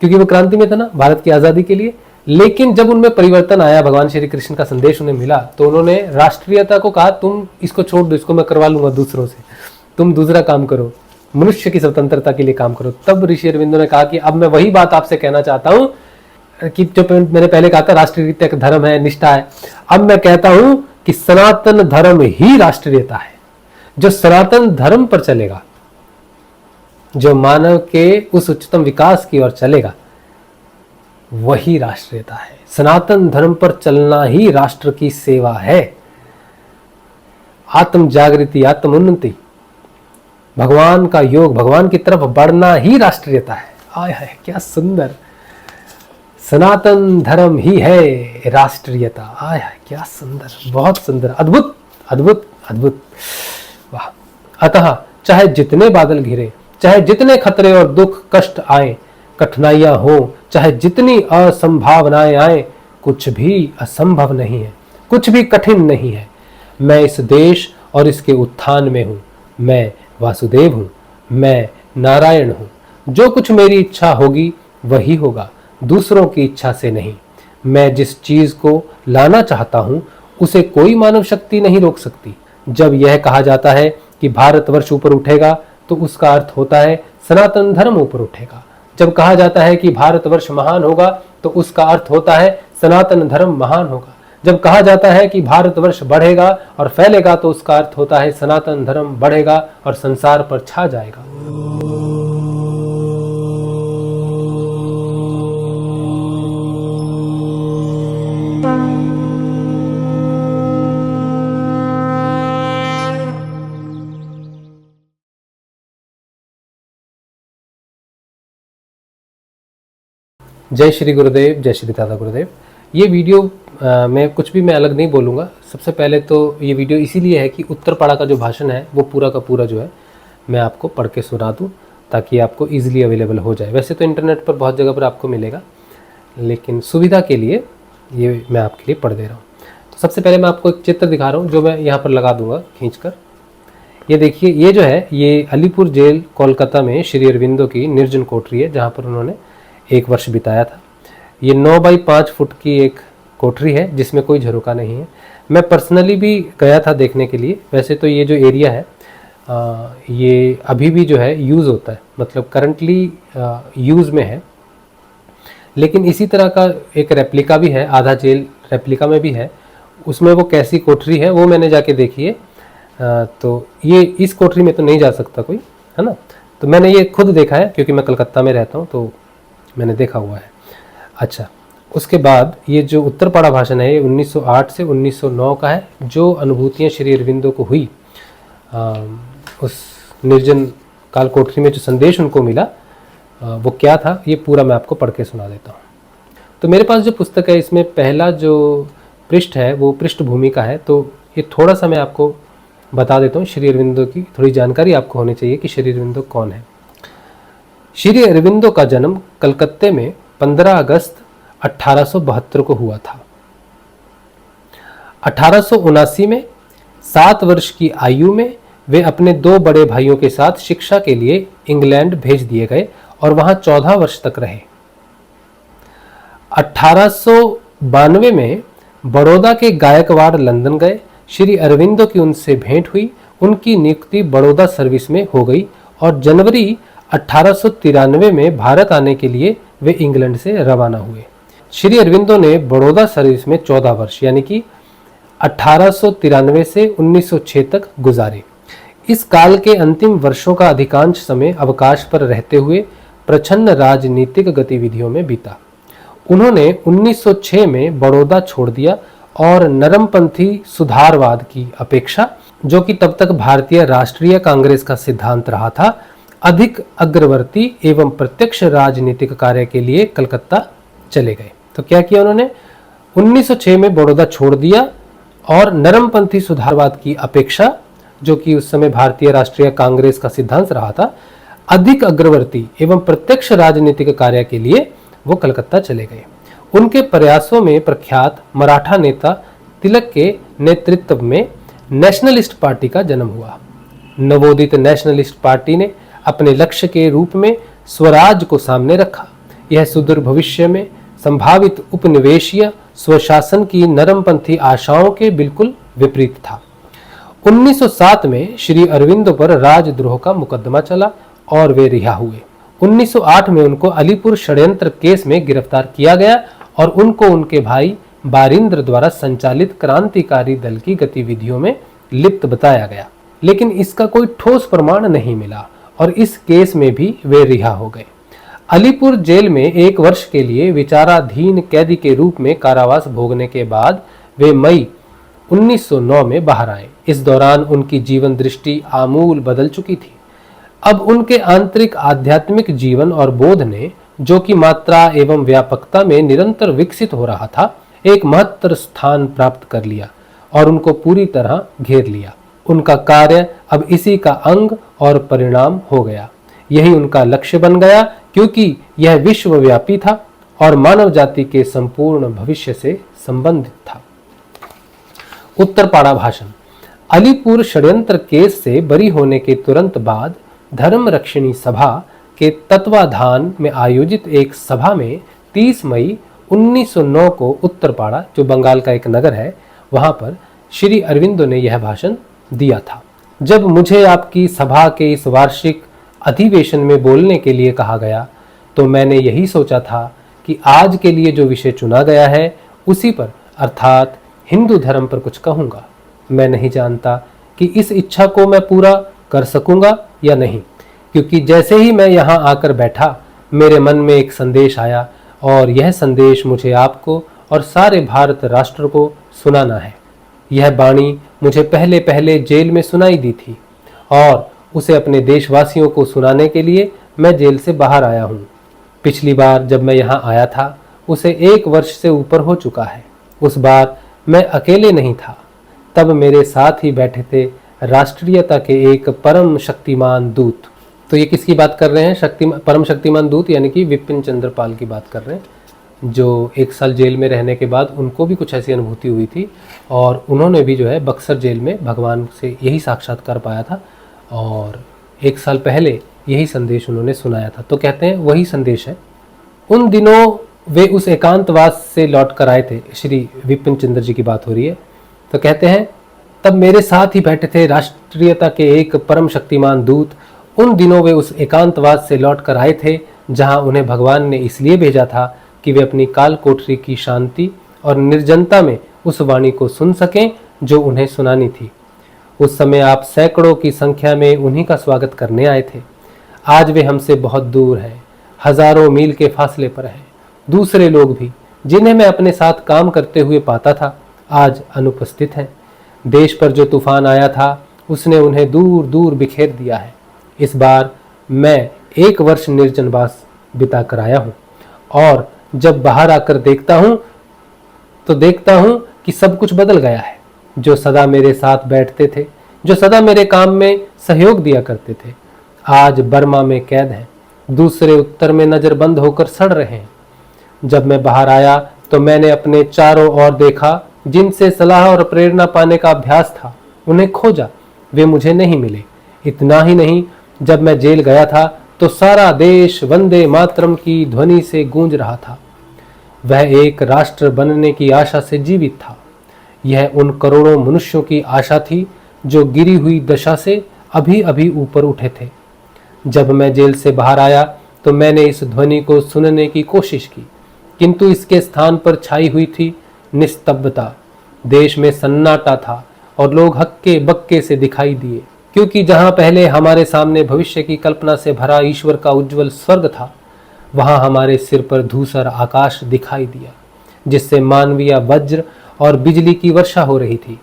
क्योंकि वो क्रांति में था ना, भारत की आज़ादी के लिए। लेकिन जब उनमें परिवर्तन आया, भगवान श्री कृष्ण का संदेश उन्हें मिला, तो उन्होंने राष्ट्रीयता को कहा तुम इसको छोड़ दो, इसको मैं करवा लूंगा दूसरों से, तुम दूसरा काम करो, मनुष्य की स्वतंत्रता के लिए काम करो। तब ऋषि अरविंदो ने कहा कि अब मैं वही बात आपसे कहना चाहता हूं कि जो मैंने पहले कहा था राष्ट्रीयता एक धर्म है, निष्ठा है, अब मैं कहता हूं कि सनातन धर्म ही राष्ट्रीयता है। जो सनातन धर्म पर चलेगा, जो मानव के उस उच्चतम विकास की ओर चलेगा, वही राष्ट्रीयता है। सनातन धर्म पर चलना ही राष्ट्र की सेवा है। आत्म जागृति, आत्म उन्नति, भगवान का योग, भगवान की तरफ बढ़ना ही राष्ट्रीयता है। आय हाय क्या सुंदर, सनातन धर्म ही है राष्ट्रीयता। आय हाय क्या सुंदर, बहुत सुंदर, अद्भुत अद्भुत अद्भुत, वाह। अतः चाहे जितने बादल घिरे, चाहे जितने खतरे और दुख कष्ट आए, कठिनाइयां हो, चाहे जितनी असंभावनाएं आए, कुछ भी असंभव नहीं है, कुछ भी कठिन नहीं है। मैं इस देश और इसके उत्थान में हूं, मैं वासुदेव हूं, मैं नारायण हूं। जो कुछ मेरी इच्छा होगी वही होगा, दूसरों की इच्छा से नहीं। मैं जिस चीज को लाना चाहता हूं उसे कोई मानव शक्ति नहीं रोक सकती। जब यह कहा जाता है कि भारतवर्ष ऊपर उठेगा, तो उसका अर्थ होता है सनातन धर्म ऊपर उठेगा। जब कहा जाता है कि भारतवर्ष महान होगा, तो उसका अर्थ होता है सनातन धर्म महान होगा। जब कहा जाता है कि भारतवर्ष बढ़ेगा और फैलेगा, तो उसका अर्थ होता है सनातन धर्म बढ़ेगा और संसार पर छा जाएगा। जय श्री गुरुदेव, जय श्री दादा गुरुदेव। ये वीडियो में कुछ भी मैं अलग नहीं बोलूँगा। सबसे पहले तो ये वीडियो इसीलिए है कि उत्तरपाड़ा का जो भाषण है वो पूरा का पूरा जो है मैं आपको पढ़ के सुना दूँ, ताकि आपको इजीली अवेलेबल हो जाए। वैसे तो इंटरनेट पर बहुत जगह पर आपको मिलेगा, लेकिन सुविधा के लिए ये मैं आपके लिए पढ़ दे रहा हूँ। तो सबसे पहले मैं आपको एक चित्र दिखा रहा हूँ जो मैं यहाँ पर लगा दूँगा खींच कर। ये देखिए, ये जो है ये अलीपुर जेल कोलकाता में श्री अरविंदो की निर्जन कोठरी है, जहाँ पर उन्होंने 1 वर्ष बिताया था। ये 9 बाई 5 फुट की एक कोठरी है जिसमें कोई झरोका नहीं है। मैं पर्सनली भी गया था देखने के लिए। वैसे तो ये जो एरिया है ये अभी भी जो है यूज़ होता है, मतलब करंटली यूज़ में है। लेकिन इसी तरह का एक रेप्लिका भी है, आधा जेल रेप्लिका में भी है। उसमें वो कैसी कोठरी है वो मैंने जाके देखी है। तो ये इस कोठरी में तो नहीं जा सकता कोई, है ना। तो मैंने ये खुद देखा है क्योंकि मैं कलकत्ता में रहता हूँ, तो मैंने देखा हुआ है। अच्छा, उसके बाद ये जो उत्तरपाड़ा भाषण है ये 1908 से 1909 का है। जो अनुभूतियाँ श्री अरविंदो को हुई उस निर्जन काल कोठरी में, जो संदेश उनको मिला वो क्या था, ये पूरा मैं आपको पढ़ के सुना देता हूँ। तो मेरे पास जो पुस्तक है इसमें पहला जो पृष्ठ है वो पृष्ठभूमि का है। तो ये थोड़ा सा मैं आपको बता देता हूँ। श्री अरविंदो की थोड़ी जानकारी आपको होनी चाहिए कि श्री अरविंदो कौन है। श्री अरविंदो का जन्म कलकत्ते में 15 अगस्त 1872 को हुआ था। 1879 में 7 वर्ष की आयु में वे अपने 2 बड़े भाइयों के साथ शिक्षा के लिए इंग्लैंड भेज दिए गए और वहां 14 वर्ष तक रहे। 1892 में बड़ौदा के गायकवाड़ लंदन गए। श्री अरविंदो की उनसे भेंट हुई। उनकी नियुक्ति बड़ौदा सर्विस में हो गई और जनवरी 1893 में भारत आने के लिए वे इंग्लैंड से रवाना हुए। श्री अरविंदो ने बड़ौदा सर्विस में 14 वर्ष यानी कि 1893 से 1906 तक गुजारे। इस काल के अंतिम वर्षों का अधिकांश समय अवकाश पर रहते हुए प्रच्छन्न राजनीतिक गतिविधियों में बीता। उन्होंने 1906 में बड़ौदा छोड़ दिया और नरमपंथी सुधारवाद की अपेक्षा, जो कि तब तक भारतीय राष्ट्रीय कांग्रेस का सिद्धांत रहा था, अधिक अग्रवर्ती एवं प्रत्यक्ष राजनीतिक कार्य के लिए कलकत्ता चले गए। तो क्या किया उन्होंने, 1906 में बड़ौदा छोड़ दिया और नरमपंथी सुधारवाद की अपेक्षा, जो कि उस समय भारतीय राष्ट्रीय कांग्रेस का सिद्धांत रहा था, अधिक अग्रवर्ती एवं प्रत्यक्ष राजनीतिक कार्य के लिए वो कलकत्ता चले गए। उनके प्रयासों में प्रख्यात मराठा नेता तिलक के नेतृत्व में नेशनलिस्ट पार्टी का जन्म हुआ। नवोदित नेशनलिस्ट पार्टी ने अपने लक्ष्य के रूप में स्वराज को सामने रखा। यह सुदूर भविष्य में संभावित उपनिवेशीय स्वशासन की नरमपंथी आशाओं के बिल्कुल विपरीत था। 1907 में श्री अरविंदो पर राजद्रोह का मुकदमा चला और वे रिहा हुए। 1908 में उनको अलीपुर षड्यंत्र केस में गिरफ्तार किया गया और उनको उनके भाई बारिंद्र द्वारा संचालित क्रांतिकारी दल की गतिविधियों में लिप्त बताया गया, लेकिन इसका कोई ठोस प्रमाण नहीं मिला और इस केस में भी वे रिहा हो गए। अलीपुर जेल में 1 वर्ष के लिए विचाराधीन कैदी के रूप में कारावास भोगने के बाद वे मई 1909 में बाहर आए। इस दौरान उनकी जीवन दृष्टि आमूल बदल चुकी थी। अब उनके आंतरिक आध्यात्मिक जीवन और बोध ने, जो कि मात्रा एवं व्यापकता में निरंतर विकसित हो रहा था, एक महत्तर स्थान प्राप्त कर लिया और उनको पूरी तरह घेर लिया। उनका कार्य अब इसी का अंग और परिणाम हो गया। यही उनका लक्ष्य बन गया, क्योंकि यह विश्वव्यापी था और मानव जाति के संपूर्ण भविष्य से संबंधित था। उत्तरपाड़ा भाषण। अलीपुर षड्यंत्र केस से बरी होने के तुरंत बाद धर्म रक्षिणी सभा के तत्वाधान में आयोजित एक सभा में 30 मई 1909 को उत्तरपाड़ा, जो बंगाल का एक नगर है, वहां पर श्री अरविंदो ने यह भाषण दिया था। जब मुझे आपकी सभा के इस वार्षिक अधिवेशन में बोलने के लिए कहा गया, तो मैंने यही सोचा था कि आज के लिए जो विषय चुना गया है उसी पर, अर्थात हिंदू धर्म पर कुछ कहूंगा। मैं नहीं जानता कि इस इच्छा को मैं पूरा कर सकूंगा या नहीं, क्योंकि जैसे ही मैं यहाँ आकर बैठा, मेरे मन में एक संदेश आया और यह संदेश मुझे आपको और सारे भारत राष्ट्र को सुनाना है। यह बाणी मुझे पहले पहले जेल में सुनाई दी थी और उसे अपने देशवासियों को सुनाने के लिए मैं जेल से बाहर आया हूँ। पिछली बार जब मैं यहाँ आया था, उसे 1 वर्ष से ऊपर हो चुका है। उस बार मैं अकेले नहीं था, तब मेरे साथ ही बैठे थे राष्ट्रीयता के एक परम शक्तिमान दूत। तो ये किसकी बात कर रहे हैं? परम शक्तिमान दूत यानी कि विपिन चंद्र पाल की बात कर रहे हैं, जो 1 साल जेल में रहने के बाद उनको भी कुछ ऐसी अनुभूति हुई थी और उन्होंने भी जो है बक्सर जेल में भगवान से यही साक्षात्कार पाया था और 1 साल पहले यही संदेश उन्होंने सुनाया था। तो कहते हैं वही संदेश है। उन दिनों वे उस एकांतवास से लौट कर आए थे। श्री विपिन चंद्र जी की बात हो रही है। तो कहते हैं, तब मेरे साथ ही बैठे थे राष्ट्रीयता के एक परम शक्तिमान दूत। उन दिनों वे उस एकांतवास से लौट कर आए थे जहां उन्हें भगवान ने इसलिए भेजा था कि वे अपनी काल कोठरी की शांति और निर्जनता में उस वाणी को सुन सकें जो उन्हें सुनानी थी। उस समय आप सैकड़ों की संख्या में उन्हीं का स्वागत करने आए थे। आज वे हमसे बहुत दूर हैं, हजारों मील के फासले पर हैं। दूसरे लोग भी, जिन्हें मैं अपने साथ काम करते हुए पाता था, आज अनुपस्थित हैं। देश पर जो तूफान आया था, उसने उन्हें दूर दूर बिखेर दिया है। इस बार मैं 1 वर्ष निर्जनवास बिता कर आया हूँ और जब बाहर आकर देखता हूँ तो देखता हूँ कि सब कुछ बदल गया है। जो सदा मेरे साथ बैठते थे, जो सदा मेरे काम में सहयोग दिया करते थे, आज बर्मा में कैद हैं। दूसरे उत्तर में नजरबंद होकर सड़ रहे हैं। जब मैं बाहर आया तो मैंने अपने चारों ओर देखा, जिनसे सलाह और प्रेरणा पाने का अभ्यास था, उन्हें खोजा, वे मुझे नहीं मिले। इतना ही नहीं, जब मैं जेल गया था तो सारा देश वंदे मातरम की ध्वनि से गूंज रहा था। वह एक राष्ट्र बनने की आशा से जीवित था। यह उन करोड़ों मनुष्यों की आशा थी जो गिरी हुई दशा से अभी अभी ऊपर उठे थे। जब मैं जेल से बाहर आया तो मैंने इस ध्वनि को सुनने की कोशिश की, किंतु इसके स्थान पर छाई हुई थी निस्तब्धता। देश में सन्नाटा था और लोग हक्के बक्के से दिखाई दिए, क्योंकि जहां पहले हमारे सामने भविष्य की कल्पना से भरा ईश्वर का उज्जवल स्वर्ग था, वहां हमारे सिर पर धूसर आकाश दिखाई दिया, जिससे मानवीय वज्र और बिजली की वर्षा हो रही थी।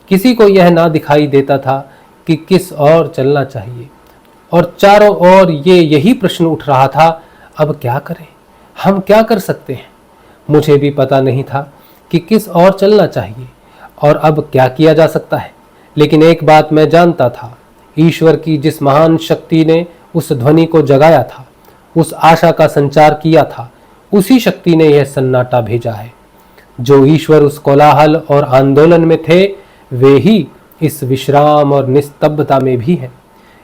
किसी को यह ना दिखाई देता था कि किस ओर चलना चाहिए और चारों ओर यही प्रश्न उठ रहा था, अब क्या करें, हम क्या कर सकते हैं। मुझे भी पता नहीं था कि किस ओर चलना चाहिए और अब क्या किया जा सकता है, लेकिन एक बात मैं जानता था, ईश्वर की जिस महान शक्ति ने उस ध्वनि को जगाया था, उस आशा का संचार किया था, उसी शक्ति ने यह सन्नाटा भेजा है। जो ईश्वर उस कोलाहल और आंदोलन में थे, वे ही इस विश्राम और निस्तब्धता में भी है।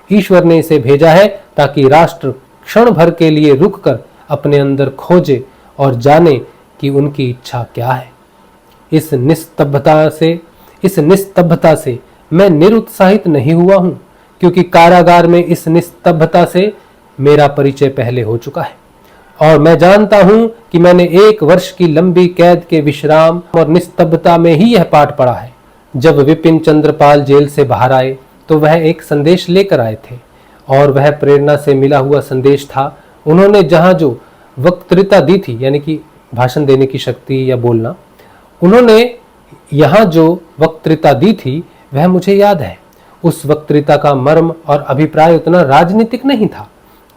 ईश्वर ने इसे भेजा है ताकि राष्ट्र क्षण भर के लिए रुककर अपने अंदर खोजे और जाने कि उनकी इच्छा क्या है। इस निस्तब्धता से मैं निरुत्साहित नहीं हुआ हूं, क्योंकि कारागार में इस निस्तब्धता से मेरा परिचय पहले हो चुका है और मैं जानता हूं कि मैंने 1 वर्ष की लंबी कैद के विश्राम और निस्तब्धता में ही यह पाठ पढ़ा है। जब विपिन चंद्र पाल जेल से बाहर आए तो वह एक संदेश लेकर आए थे और वह प्रेरणा से मिला हुआ संदेश था। उन्होंने जहां जो वक्तृता दी थी, यानी कि भाषण देने की शक्ति या बोलना, उन्होंने यहाँ जो वक्तृता दी थी वह मुझे याद है। उस वक्तृता का मर्म और अभिप्राय उतना राजनीतिक नहीं था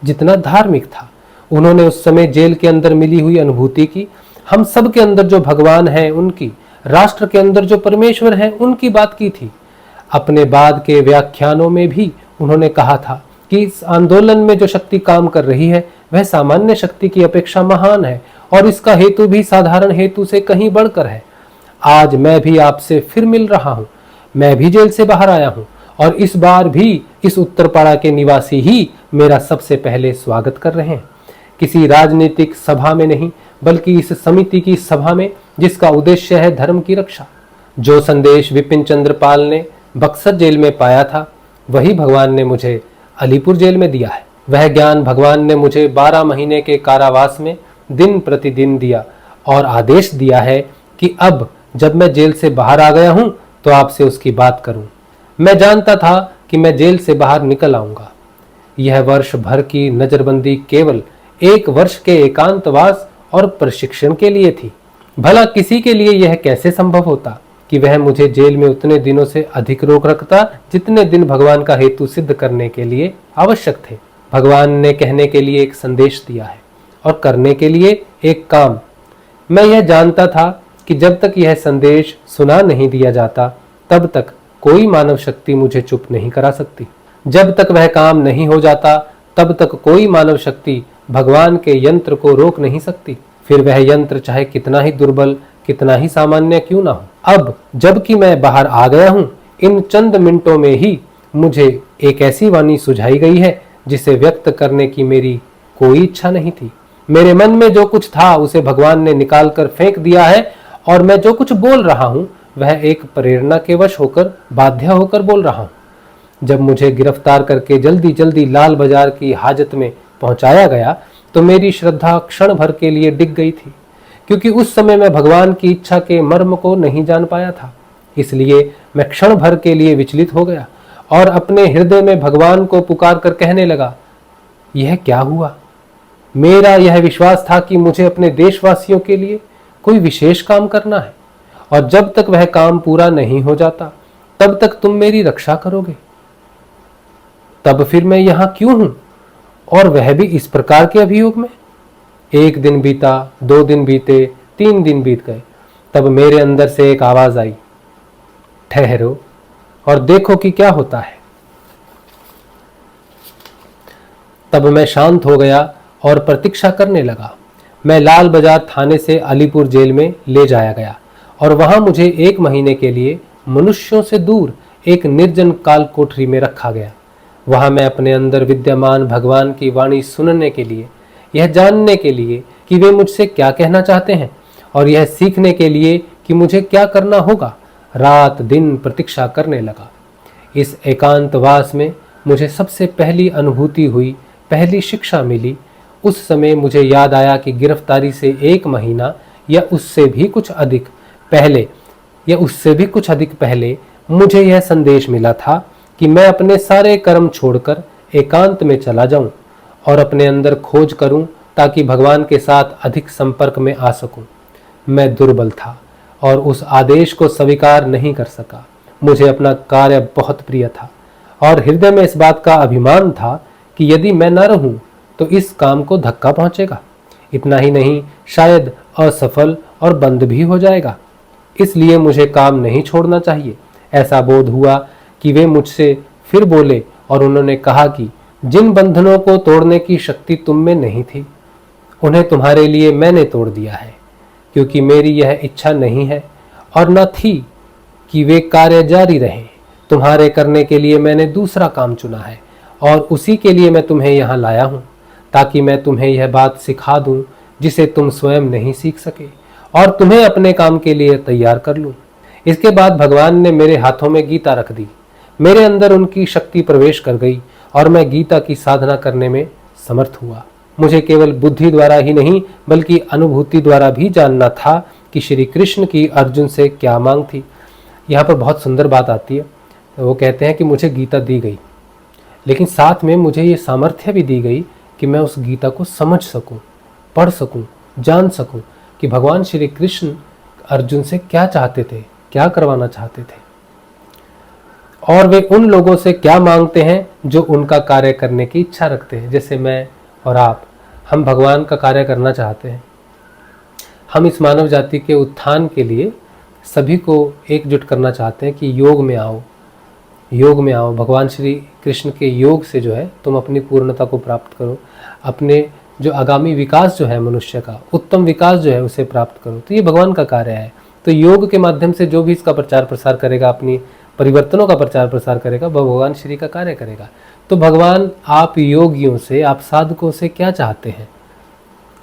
जितना धार्मिक था। उन्होंने उस समय जेल के अंदर मिली हुई अनुभूति की, हम सब के अंदर जो भगवान है उनकी, राष्ट्र के अंदर जो परमेश्वर है उनकी बात की थी। अपने बाद के व्याख्यानों में भी उन्होंने कहा था कि इस आंदोलन में जो शक्ति काम कर रही है वह सामान्य शक्ति की अपेक्षा महान है और इसका हेतु भी साधारण हेतु से कहीं बढ़कर है। आज मैं भी आपसे फिर मिल रहा हूं। मैं भी जेल से बाहर आया हूं और इस बार भी इस उत्तरपाड़ा के निवासी ही मेरा सबसे पहले स्वागत कर रहे हैं। किसी राजनीतिक सभा में नहीं, बल्कि इस समिति की सभा में, जिसका उद्देश्य है धर्म की रक्षा। जो संदेश विपिन चंद्र पाल ने बक्सर जेल में पाया था वही भगवान ने मुझे अलीपुर जेल में दिया है। वह ज्ञान भगवान ने मुझे 12 महीने के कारावास में दिन प्रतिदिन दिया और आदेश दिया है कि अब जब मैं जेल से बाहर आ गया हूं तो आपसे उसकी बात करूं। मैं जानता था कि मैं जेल से बाहर निकल आऊंगा। यह वर्ष भर की नजरबंदी केवल 1 वर्ष के एकांतवास और प्रशिक्षण के लिए थी। भला किसी के लिए यह कैसे संभव होता कि वह मुझे जेल में उतने दिनों से अधिक रोक रखता जितने दिन भगवान का हेतु सिद्ध करने के लिए आवश्यक थे। भगवान ने कहने के लिए एक संदेश दिया है और करने के लिए एक काम। मैं यह जानता था कि जब तक यह संदेश सुना नहीं दिया जाता तब तक कोई मानव शक्ति मुझे चुप नहीं करा सकती। जब तक वह काम नहीं हो जाता तब तक कोई मानव शक्ति भगवान के यंत्र को रोक नहीं सकती, फिर वह यंत्र चाहे कितना ही दुर्बल, कितना ही सामान्य क्यों ना हो। अब जबकि मैं बाहर आ गया हूं, इन चंद मिनटों में ही मुझे एक ऐसी वाणी सुझाई गई है जिसे व्यक्त करने की मेरी कोई इच्छा नहीं थी। मेरे मन में जो कुछ था उसे भगवान ने निकाल कर फेंक दिया है और मैं जो कुछ बोल रहा हूं वह एक प्रेरणा के वश होकर, बाध्य होकर बोल रहा हूं। जब मुझे गिरफ्तार करके जल्दी जल्दी लाल बाजार की हाजत में पहुंचाया गया तो मेरी श्रद्धा क्षण भर के लिए डिग गई थी, क्योंकि उस समय मैं भगवान की इच्छा के मर्म को नहीं जान पाया था। इसलिए मैं क्षण भर के लिए विचलित हो गया और अपने हृदय में भगवान को पुकार कर कहने लगा, यह क्या हुआ? मेरा यह विश्वास था कि मुझे अपने देशवासियों के लिए कोई विशेष काम करना है और जब तक वह काम पूरा नहीं हो जाता तब तक तुम मेरी रक्षा करोगे। तब फिर मैं यहां क्यों हूं, और वह भी इस प्रकार के अभियोग में? 1 दिन बीता, 2 दिन बीते, 3 दिन बीत गए। तब मेरे अंदर से एक आवाज आई, ठहरो और देखो कि क्या होता है। तब मैं शांत हो गया और प्रतीक्षा करने लगा। मैं लाल बाजार थाने से अलीपुर जेल में ले जाया गया और वहां मुझे 1 महीने के लिए मनुष्यों से दूर एक निर्जन काल कोठरी में रखा गया। वहां मैं अपने अंदर विद्यमान भगवान की वाणी सुनने के लिए, यह जानने के लिए कि वे मुझसे क्या कहना चाहते हैं और यह सीखने के लिए कि मुझे क्या करना होगा, रात दिन प्रतीक्षा करने लगा। इस एकांतवास में मुझे सबसे पहली अनुभूति हुई, पहली शिक्षा मिली। उस समय मुझे याद आया कि गिरफ्तारी से 1 महीना या उससे भी कुछ अधिक पहले मुझे यह संदेश मिला था कि मैं अपने सारे कर्म छोड़कर एकांत में चला जाऊं और अपने अंदर खोज करूं ताकि भगवान के साथ अधिक संपर्क में आ सकूं। मैं दुर्बल था और उस आदेश को स्वीकार नहीं कर सका। मुझे अपना कार्य बहुत प्रिय था और हृदय में इस बात का अभिमान था कि यदि मैं न रहूं तो इस काम को धक्का पहुंचेगा। इतना ही नहीं, शायद असफल और बंद भी हो जाएगा। इसलिए मुझे काम नहीं छोड़ना चाहिए। ऐसा बोध हुआ कि वे मुझसे फिर बोले और उन्होंने कहा कि जिन बंधनों को तोड़ने की शक्ति तुम में नहीं थी उन्हें तुम्हारे लिए मैंने तोड़ दिया है, क्योंकि मेरी यह इच्छा नहीं है और न थी कि वे कार्य जारी रहें। तुम्हारे करने के लिए मैंने दूसरा काम चुना है और उसी के लिए मैं तुम्हें यहाँ लाया हूँ, ताकि मैं तुम्हें यह बात सिखा दूं जिसे तुम स्वयं नहीं सीख सके और तुम्हें अपने काम के लिए तैयार कर लूं। इसके बाद भगवान ने मेरे हाथों में गीता रख दी। मेरे अंदर उनकी शक्ति प्रवेश कर गई और मैं गीता की साधना करने में समर्थ हुआ। मुझे केवल बुद्धि द्वारा ही नहीं बल्कि अनुभूति द्वारा भी जानना था कि श्री कृष्ण की अर्जुन से क्या मांग थी। यहाँ पर बहुत सुंदर बात आती है। वो कहते हैं कि मुझे गीता दी गई, लेकिन साथ में मुझे ये सामर्थ्य भी दी गई कि मैं उस गीता को समझ सकूं, पढ़ सकूं, जान सकूं कि भगवान श्री कृष्ण अर्जुन से क्या चाहते थे, क्या करवाना चाहते थे और वे उन लोगों से क्या मांगते हैं जो उनका कार्य करने की इच्छा रखते हैं। जैसे मैं और आप, हम भगवान का कार्य करना चाहते हैं। हम इस मानव जाति के उत्थान के लिए सभी को एकजुट करना चाहते हैं कि योग में आओ, योग में आओ। भगवान श्री कृष्ण के योग से जो है तुम अपनी पूर्णता को प्राप्त करो, अपने जो आगामी विकास जो है मनुष्य का, उत्तम विकास जो है उसे प्राप्त करो। तो ये भगवान का कार्य है। तो योग के माध्यम से जो भी इसका प्रचार प्रसार करेगा, अपनी परिवर्तनों का प्रचार प्रसार करेगा, वह भगवान श्री का कार्य करेगा। तो भगवान आप योगियों से, आप साधकों से क्या चाहते हैं?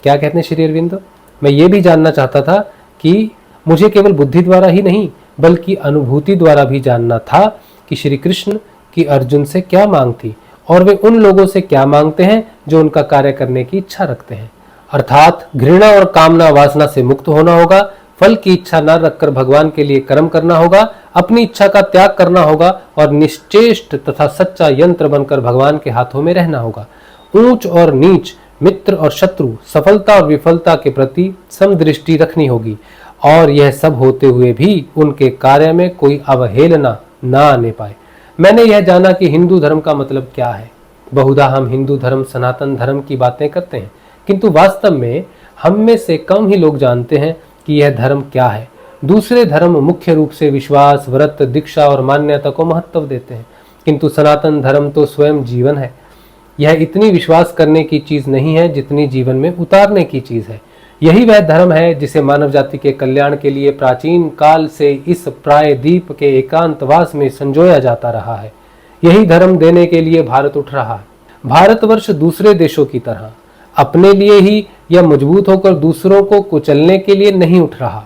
क्या कहते हैं श्री अरविंद? मैं ये भी जानना चाहता था कि मुझे केवल बुद्धि द्वारा ही नहीं बल्कि अनुभूति द्वारा भी जानना था कि श्री कृष्ण की अर्जुन से क्या मांग थी और वे उन लोगों से क्या मांगते हैं जो उनका कार्य करने की इच्छा रखते हैं। अर्थात घृणा और कामना वासना से मुक्त होना होगा, फल की इच्छा न रखकर भगवान के लिए कर्म करना होगा, अपनी इच्छा का त्याग करना होगा और निश्चेष्ट तथा सच्चा यंत्र बनकर भगवान के हाथों में रहना होगा। ऊंच और नीच, मित्र और शत्रु, सफलता और विफलता के प्रति समदृष्टि रखनी होगी और यह सब होते हुए भी उनके कार्य में कोई अवहेलना न आने पाए। मैंने यह जाना कि हिंदू धर्म का मतलब क्या है। बहुधा हम हिंदू धर्म, सनातन धर्म की बातें करते हैं, किंतु वास्तव में हम में से कम ही लोग जानते हैं कि यह धर्म क्या है। दूसरे धर्म मुख्य रूप से विश्वास, व्रत, दीक्षा और मान्यता को महत्व देते हैं, किंतु सनातन धर्म तो स्वयं जीवन है। यह इतनी विश्वास करने की चीज नहीं है जितनी जीवन में उतारने की चीज है। यही वह धर्म है जिसे मानव जाति के कल्याण के लिए प्राचीन काल से इस प्रायद्वीप के एकांतवास में संजोया जाता रहा है। यही धर्म देने के लिए भारत उठ रहा है। भारतवर्ष दूसरे देशों की तरह अपने लिए ही या मजबूत होकर दूसरों को कुचलने के लिए नहीं उठ रहा।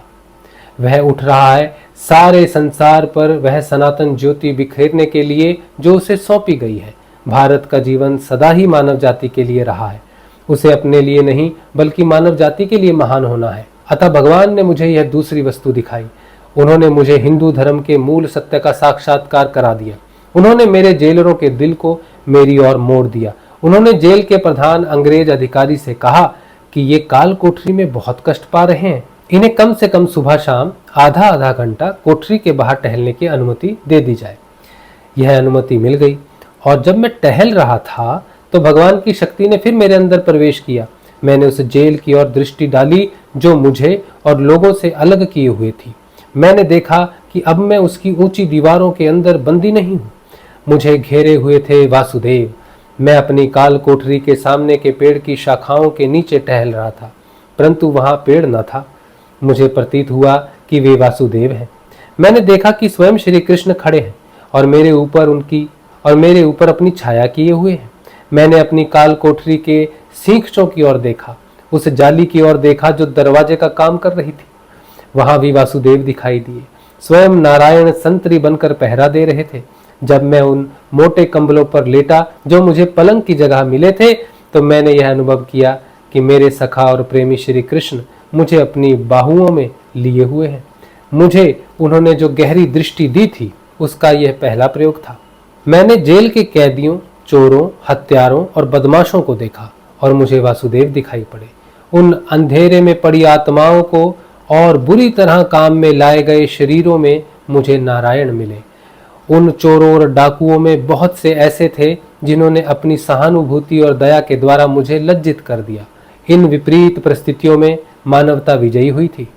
वह उठ रहा है सारे संसार पर वह सनातन ज्योति बिखेरने के लिए जो उसे सौंपी गई है। भारत का जीवन सदा ही मानव जाति के लिए रहा है। उसे अपने लिए नहीं बल्कि मानव जाति के लिए महान होना है। अतः भगवान ने मुझे यह दूसरी वस्तु दिखाई। उन्होंने मुझे हिंदू धर्म के मूल सत्य का साक्षात्कार करा दिया। उन्होंने मेरे जेलरों के दिल को मेरी ओर मोड़ दिया। उन्होंने जेल के प्रधान अंग्रेज अधिकारी से कहा कि ये काल कोठरी में बहुत कष्ट पा रहे हैं, इन्हें कम से कम सुबह शाम आधा आधा घंटा कोठरी के बाहर टहलने की अनुमति दे दी जाए। यह अनुमति मिल गई और जब मैं टहल रहा था तो भगवान की शक्ति ने फिर मेरे अंदर प्रवेश किया। मैंने उस जेल की ओर दृष्टि डाली जो मुझे और लोगों से अलग किए हुए थी। मैंने देखा कि अब मैं उसकी ऊंची दीवारों के अंदर बंदी नहीं हूँ। मुझे घेरे हुए थे वासुदेव। मैं अपनी काल कोठरी के सामने के पेड़ की शाखाओं के नीचे टहल रहा था, परंतु वहां पेड़ न था। मुझे प्रतीत हुआ कि वे वासुदेव हैं। मैंने देखा कि स्वयं श्री कृष्ण खड़े हैं और मेरे ऊपर अपनी छाया किए हुए हैं। मैंने अपनी काल कोठरी के सींखों की ओर देखा, उस जाली की ओर देखा जो दरवाजे का काम कर रही थी। वहां भी वासुदेव दिखाई दिए। स्वयं नारायण संतरी बनकर पहरा दे रहे थे। जब मैं उन मोटे कंबलों पर लेटा जो मुझे पलंग की जगह मिले थे, तो मैंने यह अनुभव किया कि मेरे सखा और प्रेमी श्री कृष्ण मुझे अपनी बाहुओं में लिए हुए हैं। मुझे उन्होंने जो गहरी दृष्टि दी थी उसका यह पहला प्रयोग था। मैंने जेल के कैदियों, चोरों, हत्यारों और बदमाशों को देखा और मुझे वासुदेव दिखाई पड़े। उन अंधेरे में पड़ी आत्माओं को और बुरी तरह काम में लाए गए शरीरों में मुझे नारायण मिले। उन चोरों और डाकुओं में बहुत से ऐसे थे जिन्होंने अपनी सहानुभूति और दया के द्वारा मुझे लज्जित कर दिया। इन विपरीत परिस्थितियों में मानवता विजयी हुई थी।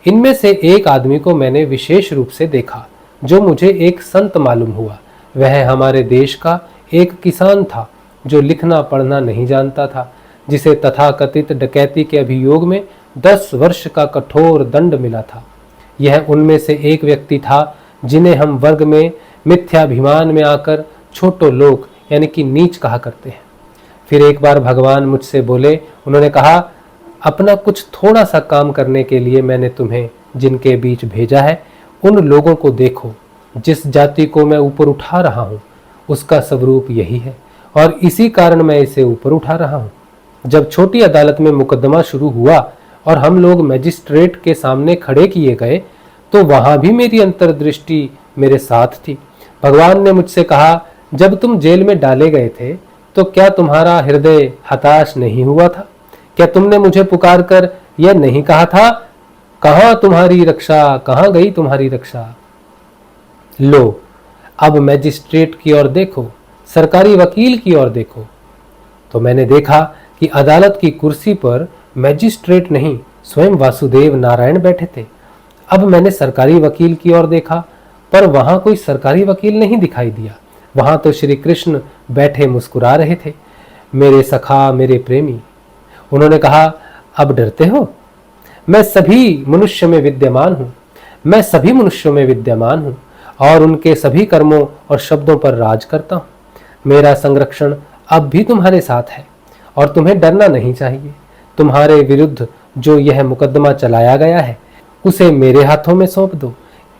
इनमें से एक आदमी को मैंने विशेष रूप से देखा जो मुझे एक संत मालूम हुआ। वह हमारे देश का एक किसान था जो लिखना पढ़ना नहीं जानता था, जिसे तथाकथित डकैती के अभियोग में 10 वर्ष का कठोर दंड मिला था। यह उनमें से एक व्यक्ति था जिन्हें हम वर्ग में मिथ्याभिमान में आकर छोटो लोग यानी कि नीच कहा करते हैं। फिर एक बार भगवान मुझसे बोले, उन्होंने कहा, अपना कुछ थोड़ा सा काम करने के लिए मैंने तुम्हें जिनके बीच भेजा है, उन लोगों को देखो। जिस जाति को मैं ऊपर उठा रहा हूँ उसका स्वरूप यही है और इसी कारण मैं इसे ऊपर उठा रहा हूँ। जब छोटी अदालत में मुकदमा शुरू हुआ और हम लोग मजिस्ट्रेट के सामने खड़े किए गए तो वहां भी मेरी अंतर्दृष्टि मेरे साथ थी। भगवान ने मुझसे कहा, जब तुम जेल में डाले गए थे तो क्या तुम्हारा हृदय हताश नहीं हुआ था? क्या तुमने मुझे पुकार कर यह नहीं कहा था, कहां तुम्हारी रक्षा, कहां गई तुम्हारी रक्षा? लो, अब मैजिस्ट्रेट की ओर देखो, सरकारी वकील की ओर देखो। तो मैंने देखा कि अदालत की कुर्सी पर मैजिस्ट्रेट नहीं, स्वयं वासुदेव नारायण बैठे थे। अब मैंने सरकारी वकील की ओर देखा, पर वहां कोई सरकारी वकील नहीं दिखाई दिया। वहां तो श्री कृष्ण बैठे मुस्कुरा रहे थे, मेरे सखा, मेरे प्रेमी। उन्होंने कहा, अब डरते हो? मैं सभी मनुष्य में विद्यमान हूं, मैं सभी मनुष्यों में विद्यमान हूं और उनके सभी कर्मों और शब्दों पर राज करता हूं। मेरा संरक्षण अब भी तुम्हारे साथ है और तुम्हें डरना नहीं चाहिए। तुम्हारे विरुद्ध जो यह मुकदमा चलाया गया है उसे मेरे हाथों में सौंप दो।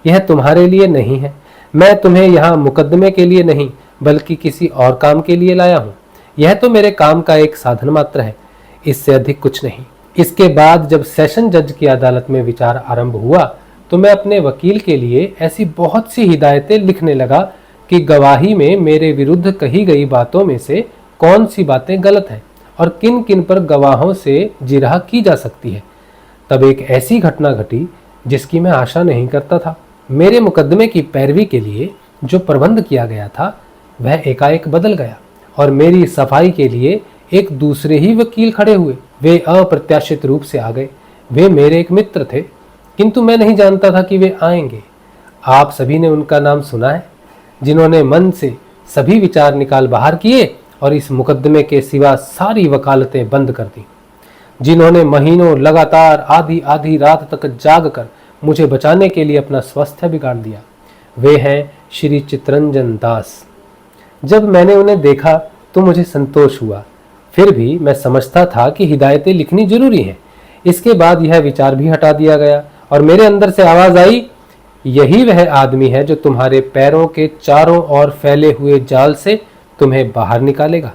यह तुम्हारे लिए नहीं है, मैं तुम्हें यहाँ मुकदमे के लिए नहीं बल्कि किसी और काम के लिए लाया हूँ। यह तो मेरे काम का एक साधन मात्र है, इससे अधिक कुछ नहीं। इसके बाद जब सेशन जज की अदालत में विचार आरंभ हुआ तो मैं अपने वकील के लिए ऐसी बहुत सी हिदायतें लिखने लगा कि गवाही में मेरे विरुद्ध कही गई बातों में से कौन सी बातें गलत हैं और किन किन पर गवाहों से जिरह की जा सकती है। तब एक ऐसी घटना घटी जिसकी मैं आशा नहीं करता था। मेरे मुकदमे की पैरवी के लिए जो प्रबंध किया गया था वह एकाएक बदल गया और मेरी सफाई के लिए एक दूसरे ही वकील खड़े हुए। वे अप्रत्याशित रूप से आ गए। वे मेरे एक मित्र थे, किंतु मैं नहीं जानता था कि वे आएंगे। आप सभी ने उनका नाम सुना है, जिन्होंने मन से सभी विचार निकाल बाहर किए और इस मुकदमे के सिवा सारी वकालतें बंद कर दी, जिन्होंने महीनों लगातार आधी आधी रात तक जाग कर मुझे बचाने के लिए अपना स्वास्थ्य बिगाड़ दिया। वे हैं श्री चितरंजन दास। जब मैंने उन्हें देखा तो मुझे संतोष हुआ, फिर भी मैं समझता था कि हिदायतें लिखनी जरूरी हैं। इसके बाद यह विचार भी हटा दिया गया और मेरे अंदर से आवाज आई, यही वह आदमी है जो तुम्हारे पैरों के चारों ओर फैले हुए जाल से तुम्हें बाहर निकालेगा।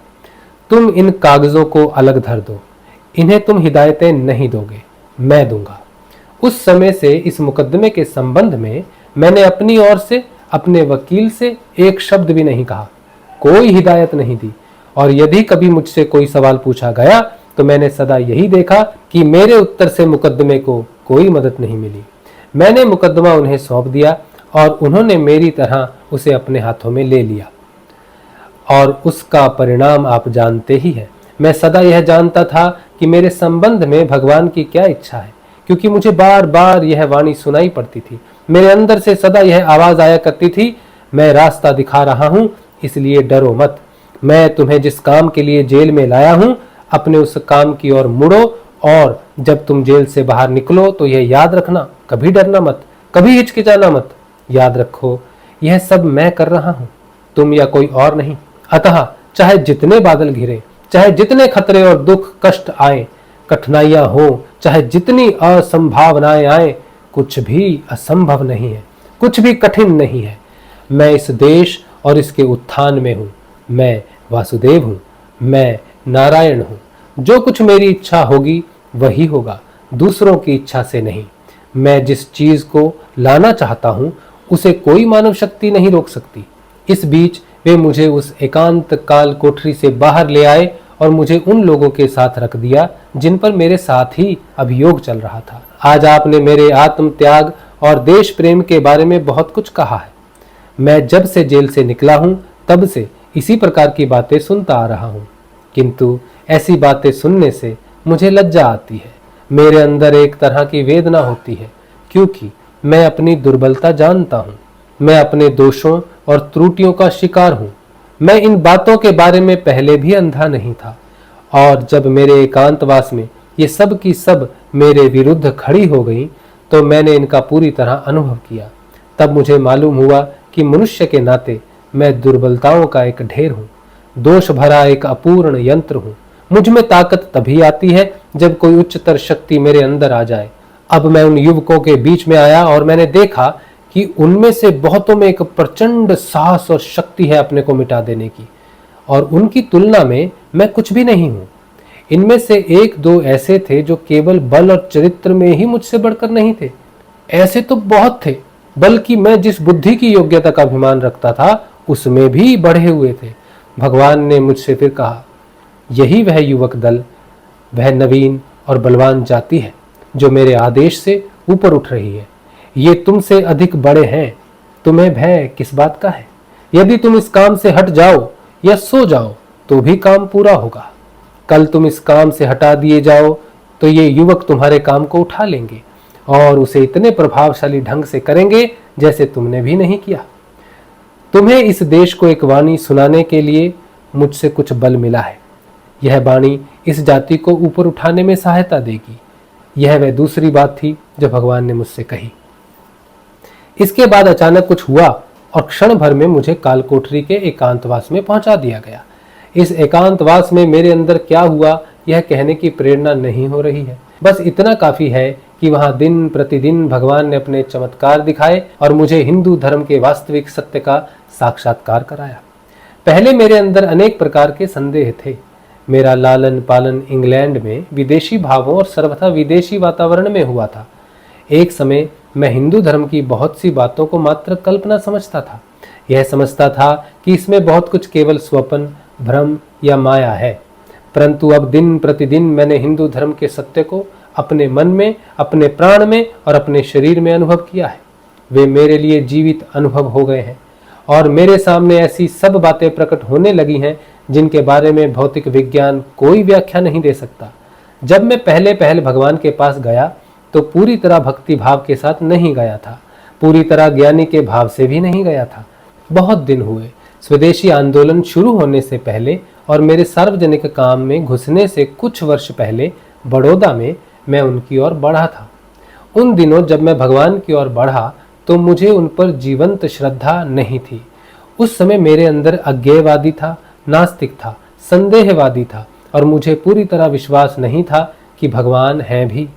तुम इन कागजों को अलग धर दो, इन्हें तुम हिदायतें नहीं दोगे, मैं दूंगा। उस समय से इस मुकदमे के संबंध में मैंने अपनी ओर से अपने वकील से एक शब्द भी नहीं कहा, कोई हिदायत नहीं दी। और यदि कभी मुझसे कोई सवाल पूछा गया तो मैंने सदा यही देखा कि मेरे उत्तर से मुकदमे को कोई मदद नहीं मिली। मैंने मुकदमा उन्हें सौंप दिया और उन्होंने मेरी तरह उसे अपने हाथों में ले लिया और उसका परिणाम आप जानते ही हैं। मैं सदा यह जानता था कि मेरे संबंध में भगवान की क्या इच्छा है, क्योंकि मुझे बार बार यह वाणी सुनाई पड़ती थी। मेरे अंदर से सदा यह आवाज आया करती थी, मैं रास्ता दिखा रहा हूं, इसलिए डरो मत। मैं तुम्हें जिस काम के लिए जेल में लाया हूं अपने उस काम की ओर मुड़ो और जब तुम जेल से बाहर निकलो तो यह याद रखना, कभी डरना मत, कभी हिचकिचाना मत। याद रखो, यह सब मैं कर रहा हूं, तुम या कोई और नहीं। अतः चाहे जितने बादल घिरे, चाहे जितने खतरे और दुख कष्ट आए, कठिनाइयां हो, चाहे जितनी असंभावनाएं आए, कुछ भी असंभव नहीं है, कुछ भी कठिन नहीं है। मैं इस देश और इसके उत्थान में हूं। मैं वासुदेव हूं, मैं नारायण हूं। जो कुछ मेरी इच्छा होगी वही होगा, दूसरों की इच्छा से नहीं। मैं जिस चीज को लाना चाहता हूं उसे कोई मानव शक्ति नहीं रोक सकती। इस बीच वे मुझे उस एकांत काल कोठरी से बाहर ले आए और मुझे उन लोगों के साथ रख दिया जिन पर मेरे साथ ही अभियोग चल रहा था। आज आपने मेरे आत्म त्याग और देश प्रेम के बारे में बहुत कुछ कहा है। मैं जब से जेल से निकला हूं तब से इसी प्रकार की बातें सुनता आ रहा हूं, किंतु ऐसी बातें सुनने से मुझे लज्जा आती है। मेरे अंदर एक तरह की वेदना होती है, क्योंकि मैं अपनी दुर्बलता जानता हूं। मैं अपने दोषों और त्रुटियों का शिकार हूं। मैं इन बातों के बारे में पहले भी अंधा नहीं था, और जब मेरे एकांतवास में ये सब की सब मेरे विरुद्ध खड़ी हो गई तो मैंने इनका पूरी तरह अनुभव किया। तब मुझे मालूम हुआ कि मनुष्य के नाते मैं दुर्बलताओं का एक ढेर हूँ। दोष भरा एक अपूर्ण यंत्र हूं। मुझ में ताकत तभी आती है जब कोई उच्चतर शक्ति मेरे अंदर आ जाए। अब मैं उन युवकों के बीच में आया और मैंने देखा कि उनमें से बहुतों में एक प्रचंड साहस और शक्ति है अपने को मिटा देने की, और उनकी तुलना में मैं कुछ भी नहीं हूं। इनमें से एक दो ऐसे थे जो केवल बल और चरित्र में ही मुझसे बढ़कर नहीं थे। ऐसे तो बहुत थे, बल्कि मैं जिस बुद्धि की योग्यता का अभिमान रखता था उसमें भी बढ़े हुए थे। भगवान ने मुझसे फिर कहा, यही वह युवक दल, वह नवीन और बलवान जाति है जो मेरे आदेश से ऊपर उठ रही है। ये तुमसे अधिक बड़े हैं, तुम्हें भय किस बात का है? यदि तुम इस काम से हट जाओ या सो जाओ तो भी काम पूरा होगा। कल तुम इस काम से हटा दिए जाओ तो ये युवक तुम्हारे काम को उठा लेंगे और उसे इतने प्रभावशाली ढंग से करेंगे जैसे तुमने भी नहीं किया। तुम्हें इस देश को एक वाणी सुनाने के लिए मुझसे कुछ बल मिला है। यह वाणी इस जाति को ऊपर उठाने में सहायता देगी। यह वह दूसरी बात थी जो भगवान ने मुझसे कही। इसके बाद अचानक कुछ हुआ और क्षण भर में मुझे कालकोठरी के एकांतवास में पहुंचा दिया गया। इस एकांतवास में मेरे अंदर क्या हुआ यह कहने की प्रेरणा नहीं हो रही है। बस इतना काफी है कि वहां दिन प्रतिदिन भगवान ने अपने चमत्कार दिखाए और मुझे हिंदू धर्म के वास्तविक सत्य का साक्षात्कार कराया। पहले मेरे अंदर अनेक प्रकार के संदेह थे। मेरा लालन पालन इंग्लैंड में विदेशी भावों और सर्वथा विदेशी वातावरण में हुआ था। एक समय मैं हिंदू धर्म की बहुत सी बातों को मात्र कल्पना समझता था। यह समझता था कि इसमें बहुत कुछ केवल स्वप्न, भ्रम या माया है। परंतु अब दिन प्रतिदिन मैंने हिंदू धर्म के सत्य को अपने मन में, अपने प्राण में और अपने शरीर में अनुभव किया है। वे मेरे लिए जीवित अनुभव हो गए हैं और मेरे सामने ऐसी सब बातें प्रकट होने लगी हैं जिनके बारे में भौतिक विज्ञान कोई व्याख्या नहीं दे सकता। जब मैं पहले भगवान के पास गया तो पूरी तरह भक्ति भाव के साथ नहीं गया था, पूरी तरह ज्ञानी के भाव से भी नहीं गया था। बहुत दिन हुए स्वदेशी आंदोलन शुरू होने से पहले और मेरे सार्वजनिक काम में घुसने से कुछ वर्ष पहले बड़ौदा में मैं उनकी ओर बढ़ा था। उन दिनों जब मैं भगवान की ओर बढ़ा तो मुझे उन पर जीवंत श्रद्धा नहीं थी। उस समय मेरे अंदर अज्ञेयवादी था, नास्तिक था, संदेहवादी था और मुझे पूरी तरह विश्वास नहीं था कि भगवान हैं भी।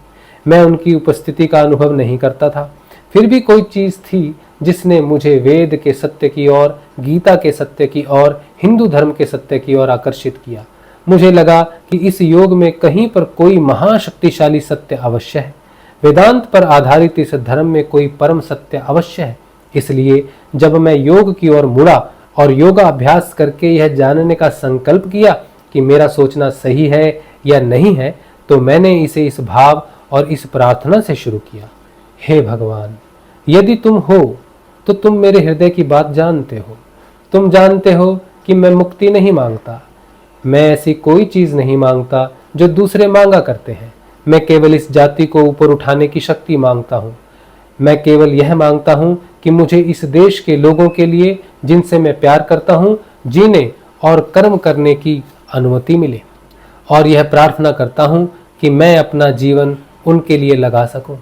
मैं उनकी उपस्थिति का अनुभव नहीं करता था। फिर भी कोई चीज थी जिसने मुझे वेद के सत्य की ओर, गीता के सत्य की ओर, हिंदू धर्म के सत्य की ओर आकर्षित किया। मुझे लगा कि इस योग में कहीं पर कोई महाशक्तिशाली सत्य अवश्य है। वेदांत पर आधारित इस धर्म में कोई परम सत्य अवश्य है। इसलिए जब मैं योग की ओर मुड़ा और योगा अभ्यास करके यह जानने का संकल्प किया कि मेरा सोचना सही है या नहीं है, तो मैंने इसे इस भाव और इस प्रार्थना से शुरू किया, हे भगवान, यदि तुम हो तो तुम मेरे हृदय की बात जानते हो। तुम जानते हो कि मैं मुक्ति नहीं मांगता। मैं ऐसी कोई चीज नहीं मांगता जो दूसरे मांगा करते हैं। मैं केवल इस जाति को ऊपर उठाने की शक्ति मांगता हूँ। मैं केवल यह मांगता हूँ कि मुझे इस देश के लोगों के लिए, जिनसे मैं प्यार करता हूँ, जीने और कर्म करने की अनुमति मिले। और यह प्रार्थना करता हूँ कि मैं अपना जीवन उनके लिए लगा सकूं।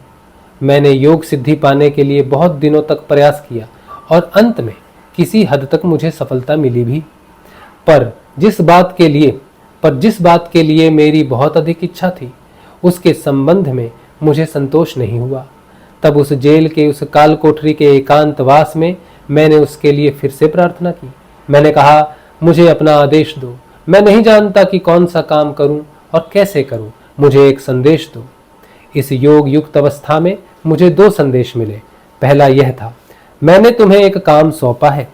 मैंने योग सिद्धि पाने के लिए बहुत दिनों तक प्रयास किया और अंत में किसी हद तक मुझे सफलता मिली भी। पर जिस बात के लिए मेरी बहुत अधिक इच्छा थी, उसके संबंध में मुझे संतोष नहीं हुआ। तब उस जेल के, उस काल कोठरी के एकांतवास में मैंने उसके लिए फिर से प्रार्थना की। मैंने कहा, मुझे अपना आदेश दो। मैं नहीं जानता कि कौन सा काम करूं और कैसे करूं। मुझे एक संदेश दो। इस योग युक्त अवस्था में मुझे दो संदेश मिले। पहला यह था, मैंने तुम्हें एक काम सौंपा है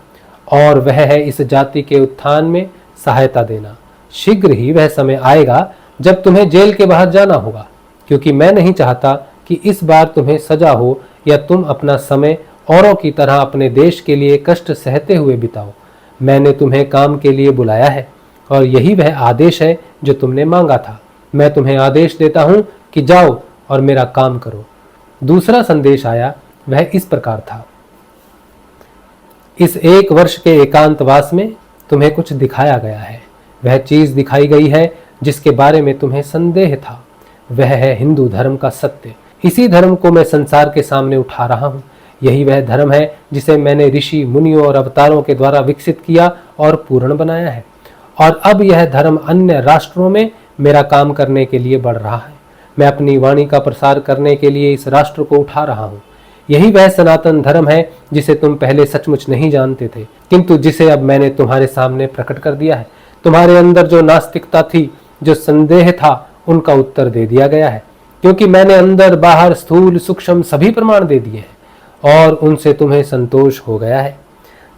और वह है इस जाति के उत्थान में सहायता देना। शीघ्र ही वह समय आएगा जब तुम्हें जेल के बाहर जाना होगा, क्योंकि मैं नहीं चाहता कि इस बार तुम्हें सजा हो या तुम अपना समय औरों की तरह अपने देश के लिए कष्ट सहते हुए बिताओ। मैंने तुम्हें काम के लिए बुलाया है और यही वह आदेश है जो तुमने मांगा था। मैं तुम्हें आदेश देता हूं कि जाओ और मेरा काम करो। दूसरा संदेश आया, वह इस प्रकार था, इस 1 वर्ष के एकांतवास में तुम्हें कुछ दिखाया गया है। वह चीज दिखाई गई है जिसके बारे में तुम्हें संदेह था। वह है हिंदू धर्म का सत्य। इसी धर्म को मैं संसार के सामने उठा रहा हूँ। यही वह धर्म है जिसे मैंने ऋषि, मुनियों और अवतारों के द्वारा विकसित किया और पूर्ण बनाया है। और अब यह धर्म अन्य राष्ट्रों में मेरा काम करने के लिए बढ़ रहा है। मैं अपनी वाणी का प्रसार करने के लिए इस राष्ट्र को उठा रहा हूँ। यही वह सनातन धर्म है जिसे तुम पहले सचमुच नहीं जानते थे, किंतु जिसे अब मैंने तुम्हारे सामने प्रकट कर दिया है। तुम्हारे अंदर जो नास्तिकता थी, जो संदेह था, उनका उत्तर दे दिया गया है, क्योंकि मैंने अंदर बाहर स्थूल सूक्ष्म सभी प्रमाण दे दिए हैं और उनसे तुम्हें संतोष हो गया है।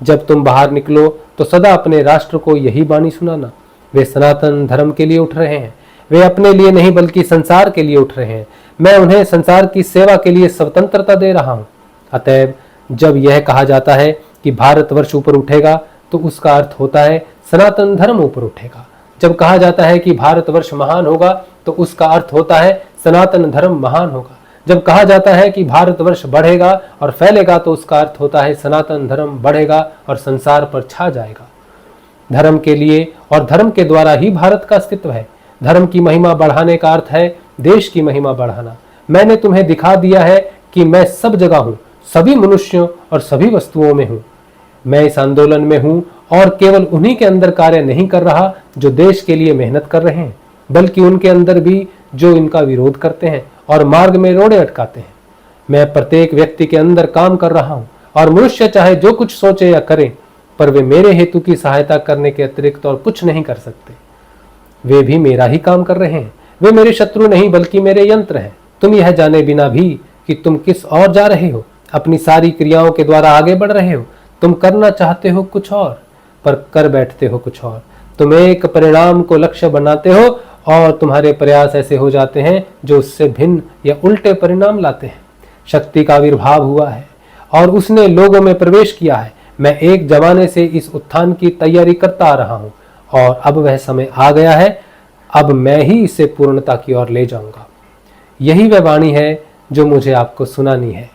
जब तुम बाहर निकलो तो सदा अपने राष्ट्र को यही वाणी सुनाना। वे सनातन धर्म के लिए उठ रहे हैं। वे अपने लिए नहीं बल्कि संसार के लिए उठ रहे हैं। मैं उन्हें संसार की सेवा के लिए स्वतंत्रता दे रहा हूँ। अतएव जब यह कहा जाता है कि भारतवर्ष ऊपर उठेगा तो उसका अर्थ होता है सनातन धर्म ऊपर उठेगा। जब कहा जाता है कि भारतवर्ष महान होगा तो उसका अर्थ होता है सनातन धर्म महान होगा। जब कहा जाता है कि भारतवर्ष बढ़ेगा और फैलेगा तो उसका अर्थ होता है सनातन धर्म बढ़ेगा और संसार पर छा जाएगा। धर्म के लिए और धर्म के द्वारा ही भारत का अस्तित्व है। धर्म की महिमा बढ़ाने का अर्थ है देश की महिमा बढ़ाना। मैंने तुम्हें दिखा दिया है कि मैं सब जगह हूँ, सभी मनुष्यों और सभी वस्तुओं में हूँ। मैं इस आंदोलन में हूँ और केवल उन्हीं के अंदर कार्य नहीं कर रहा जो देश के लिए मेहनत कर रहे हैं, बल्कि उनके अंदर भी जो इनका विरोध करते हैं और मार्ग में रोड़े अटकाते हैं। मैं प्रत्येक व्यक्ति के अंदर काम कर रहा हूँ और मनुष्य चाहे जो कुछ सोचे या करे, पर वे मेरे हेतु की सहायता करने के अतिरिक्त और कुछ नहीं कर सकते। वे भी मेरा ही काम कर रहे हैं। वे मेरे शत्रु नहीं बल्कि मेरे यंत्र हैं। तुम यह जाने बिना भी कि तुम किस ओर जा रहे हो, अपनी सारी क्रियाओं के द्वारा आगे बढ़ रहे हो। तुम करना चाहते हो कुछ और, पर कर बैठते हो कुछ और। तुम एक परिणाम को लक्ष्य बनाते हो और तुम्हारे प्रयास ऐसे हो जाते हैं जो उससे भिन्न या उल्टे परिणाम लाते हैं। शक्ति का आविर्भाव हुआ है और उसने लोगों में प्रवेश किया है। मैं एक जमाने से इस उत्थान की तैयारी करता आ रहा हूँ और अब वह समय आ गया है। अब मैं ही इसे पूर्णता की ओर ले जाऊंगा। यही वह वाणी है जो मुझे आपको सुनानी है।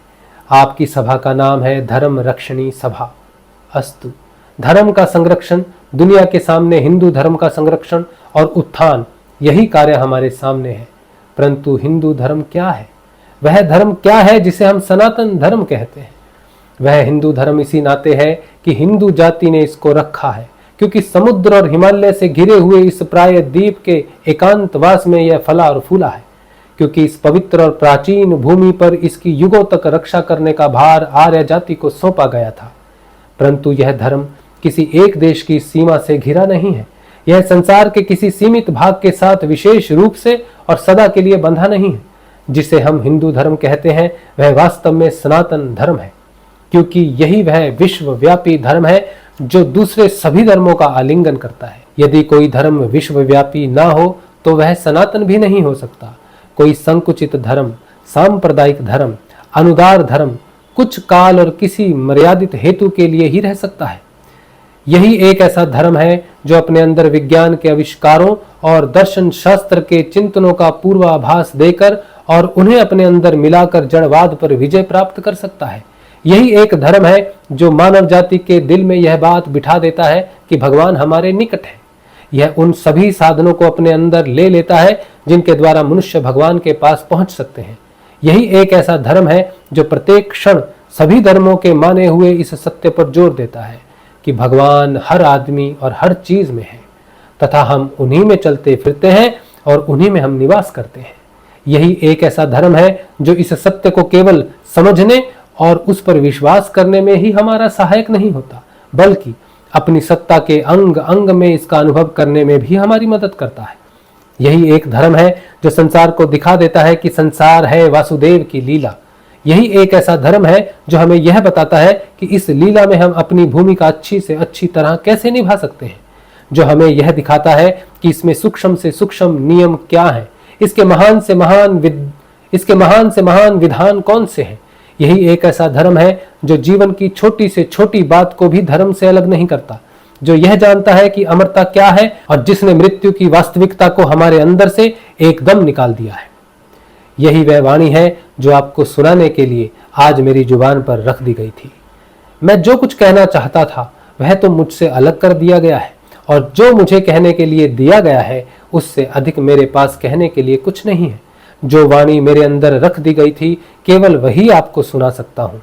आपकी सभा का नाम है धर्म रक्षणी सभा। अस्तु। धर्म का संरक्षण, दुनिया के सामने हिंदू धर्म का संरक्षण और उत्थान, यही कार्य हमारे सामने है। परंतु हिंदू धर्म क्या है? वह धर्म क्या है जिसे हम सनातन धर्म कहते हैं? वह हिंदू धर्म इसी नाते है कि हिंदू जाति ने इसको रखा है, क्योंकि समुद्र और हिमालय से घिरे हुए इस प्राय द्वीप के एकांतवास में यह फला और फूला है। क्योंकि इस पवित्र और प्राचीन भूमि पर इसकी युगों तक रक्षा करने का भार आर्य जाति को सौंपा गया था। परंतु यह धर्म किसी एक देश की सीमा से घिरा नहीं है। यह संसार के किसी सीमित भाग के साथ विशेष रूप से और सदा के लिए बंधा नहीं है। जिसे हम हिंदू धर्म कहते हैं वह वास्तव में सनातन धर्म है, क्योंकि यही वह विश्वव्यापी धर्म है जो दूसरे सभी धर्मों का आलिंगन करता है। यदि कोई धर्म विश्वव्यापी ना हो तो वह सनातन भी नहीं हो सकता। कोई संकुचित धर्म, सांप्रदायिक धर्म, अनुदार धर्म कुछ काल और किसी मर्यादित हेतु के लिए ही रह सकता है। यही एक ऐसा धर्म है जो अपने अंदर विज्ञान के आविष्कारों और दर्शन शास्त्र के चिंतनों का पूर्वाभास देकर और उन्हें अपने अंदर मिलाकर जड़वाद पर विजय प्राप्त कर सकता है। यही एक धर्म है जो मानव जाति के दिल में यह बात बिठा देता है कि भगवान हमारे निकट है। यह उन सभी साधनों को अपने अंदर ले लेता है जिनके द्वारा मनुष्य भगवान के पास पहुंच सकते हैं। यही एक ऐसा धर्म है जो प्रत्येक क्षण सभी धर्मों के माने हुए इस सत्य पर जोर देता है कि भगवान हर आदमी और हर चीज में है तथा हम उन्हीं में चलते फिरते हैं और उन्हीं में हम निवास करते हैं। यही एक ऐसा धर्म है जो इस सत्य को केवल समझने और उस पर विश्वास करने में ही हमारा सहायक नहीं होता, बल्कि अपनी सत्ता के अंग अंग में इसका अनुभव करने में भी हमारी मदद करता है। यही एक धर्म है जो संसार को दिखा देता है कि संसार है वासुदेव की लीला। यही एक ऐसा धर्म है जो हमें यह बताता है कि इस लीला में हम अपनी भूमिका अच्छी से अच्छी तरह कैसे निभा सकते हैं, जो हमें यह दिखाता है कि इसमें सूक्ष्म से सूक्ष्म नियम क्या है, इसके महान से महान विधान कौन से हैं। यही एक ऐसा धर्म है जो जीवन की छोटी से छोटी बात को भी धर्म से अलग नहीं करता, जो यह जानता है कि अमरता क्या है और जिसने मृत्यु की वास्तविकता को हमारे अंदर से एकदम निकाल दिया है। यही वह वाणी है जो आपको सुनाने के लिए आज मेरी जुबान पर रख दी गई थी। मैं जो कुछ कहना चाहता था वह तो मुझसे अलग कर दिया गया है और जो मुझे कहने के लिए दिया गया है उससे अधिक मेरे पास कहने के लिए कुछ नहीं है। जो वाणी मेरे अंदर रख दी गई थी केवल वही आपको सुना सकता हूँ।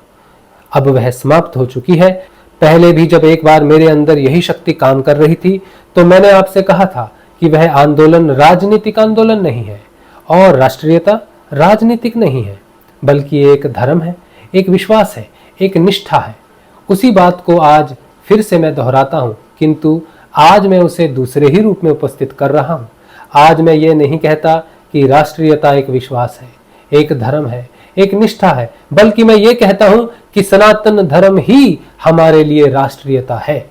अब वह समाप्त हो चुकी है, पहले भी जब एक बार मेरे अंदर यही शक्ति काम कर रही थी तो मैंने आपसे कहा था कि वह आंदोलन राजनीतिक आंदोलन नहीं है और राष्ट्रीयता राजनीतिक नहीं है, बल्कि एक धर्म है, एक विश्वास है, एक निष्ठा है। उसी बात को आज फिर से मैं दोहराता हूं, किंतु आज मैं उसे दूसरे ही रूप में उपस्थित कर रहा हूं। आज मैं ये नहीं कहता कि राष्ट्रीयता एक विश्वास है, एक धर्म है, एक निष्ठा है, बल्कि मैं ये कहता हूं कि सनातन धर्म ही हमारे लिए राष्ट्रीयता है।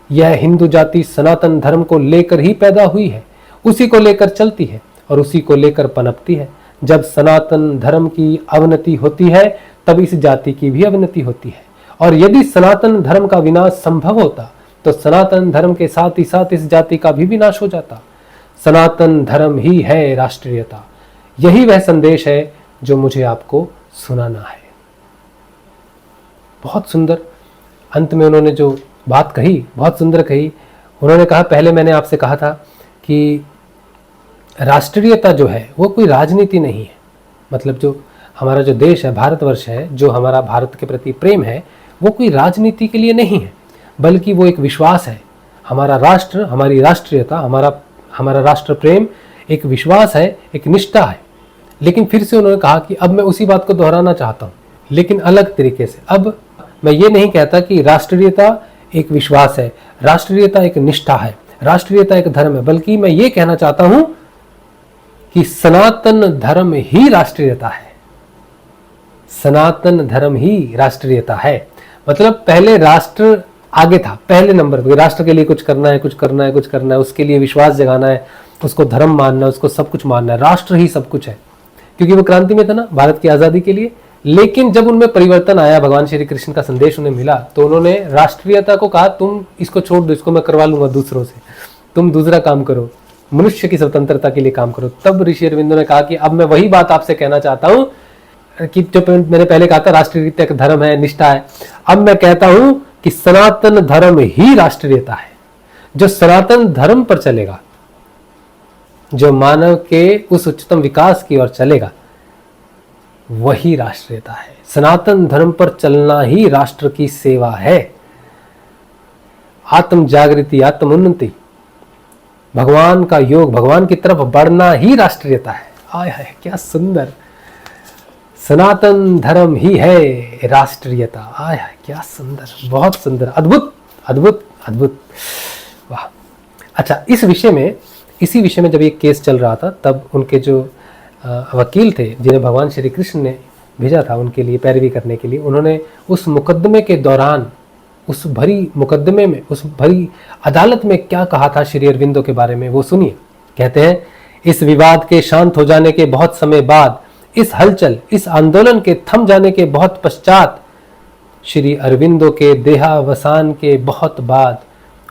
यह हिंदू जाति सनातन धर्म को लेकर ही पैदा हुई है, उसी को लेकर चलती है और उसी को लेकर पनपती है। जब सनातन धर्म की अवनति होती है तब इस जाति की भी अवनति होती है, और यदि सनातन धर्म का विनाश संभव होता तो सनातन धर्म के साथ ही साथ इस जाति का भी विनाश हो जाता। सनातन धर्म ही है राष्ट्रीयता। यही वह संदेश है जो मुझे आपको सुनाना है। बहुत सुंदर अंत में उन्होंने जो बात कही, बहुत सुंदर कही। उन्होंने कहा, पहले मैंने आपसे कहा था कि राष्ट्रीयता जो है वो कोई राजनीति नहीं है। मतलब जो हमारा जो देश है, भारतवर्ष है, जो हमारा भारत के प्रति प्रेम है, वो कोई राजनीति के लिए नहीं है, बल्कि वो एक विश्वास है। हमारा राष्ट्र, हमारी राष्ट्रीयता, हमारा राष्ट्र प्रेम एक विश्वास है, एक निष्ठा है। लेकिन फिर से उन्होंने कहा कि अब मैं उसी बात को दोहराना चाहता हूँ, लेकिन अलग तरीके से। अब मैं ये नहीं कहता कि राष्ट्रीयता एक विश्वास है, राष्ट्रीयता एक निष्ठा है, राष्ट्रीयता एक धर्म है, बल्कि मैं ये कहना चाहता हूं कि सनातन धर्म ही राष्ट्रीयता है। सनातन धर्म ही राष्ट्रीयता है। मतलब पहले राष्ट्र आगे था, पहले नंबर पे राष्ट्र के लिए कुछ करना है, कुछ करना है, कुछ करना है, उसके लिए विश्वास जगाना है, उसको धर्म मानना है, उसको सब कुछ मानना है। राष्ट्र ही सब कुछ है, क्योंकि वो क्रांति में था ना, भारत की आजादी के लिए। लेकिन जब उनमें परिवर्तन आया, भगवान श्री कृष्ण का संदेश उन्हें मिला, तो उन्होंने राष्ट्रीयता को कहा, तुम इसको छोड़ दो, इसको मैं करवा लूंगा दूसरों से, तुम दूसरा काम करो, मनुष्य की स्वतंत्रता के लिए काम करो। तब ऋषि अरविंदो ने कहा कि अब मैं वही बात आपसे कहना चाहता हूं कि जो मैंने पहले कहा था राष्ट्रीयता एक धर्म है, निष्ठा है, अब मैं कहता हूं कि सनातन धर्म ही राष्ट्रीयता है। जो सनातन धर्म पर चलेगा, जो मानव के उस उच्चतम विकास की ओर चलेगा, वही राष्ट्रीयता है। सनातन धर्म पर चलना ही राष्ट्र की सेवा है। आत्म जागृति, आत्म उन्नति, भगवान का योग, भगवान की तरफ बढ़ना ही राष्ट्रीयता है। आय हाय, क्या सुंदर। सनातन धर्म ही है राष्ट्रीयता। आय हाय, क्या सुंदर, बहुत सुंदर, अद्भुत अद्भुत अद्भुत, वाह। अच्छा, इसी विषय में जब ये केस चल रहा था, तब उनके जो वकील थे, जिन्हें भगवान श्री कृष्ण ने भेजा था उनके लिए पैरवी करने के लिए, उन्होंने उस मुकदमे के दौरान, उस भरी मुकदमे में, उस भरी अदालत में क्या कहा था श्री अरविंदो के बारे में, वो सुनिए। कहते हैं, इस विवाद के शांत हो जाने के बहुत समय बाद, इस हलचल, इस आंदोलन के थम जाने के बहुत पश्चात, श्री अरविंदो के देहावसान के बहुत बाद,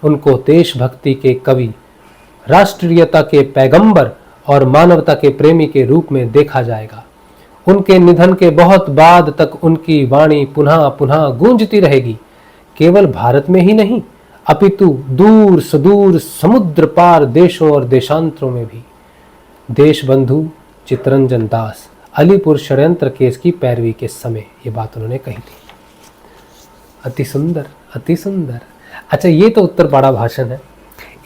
उनको देशभक्ति के कवि, राष्ट्रीयता के पैगंबर और मानवता के प्रेमी के रूप में देखा जाएगा। उनके निधन के बहुत बाद तक उनकी वाणी पुनः पुनः गूंजती रहेगी, केवल भारत में ही नहीं, अपितु दूर सुदूर समुद्र पार देशों और देशांतरों में भी। देशबंधु चित्तरंजन दास, अलीपुर षड्यंत्र केस की पैरवी के समय ये बात उन्होंने कही थी। अति सुंदर, अति सुंदर। अच्छा, ये तो उत्तरपाड़ा भाषण है।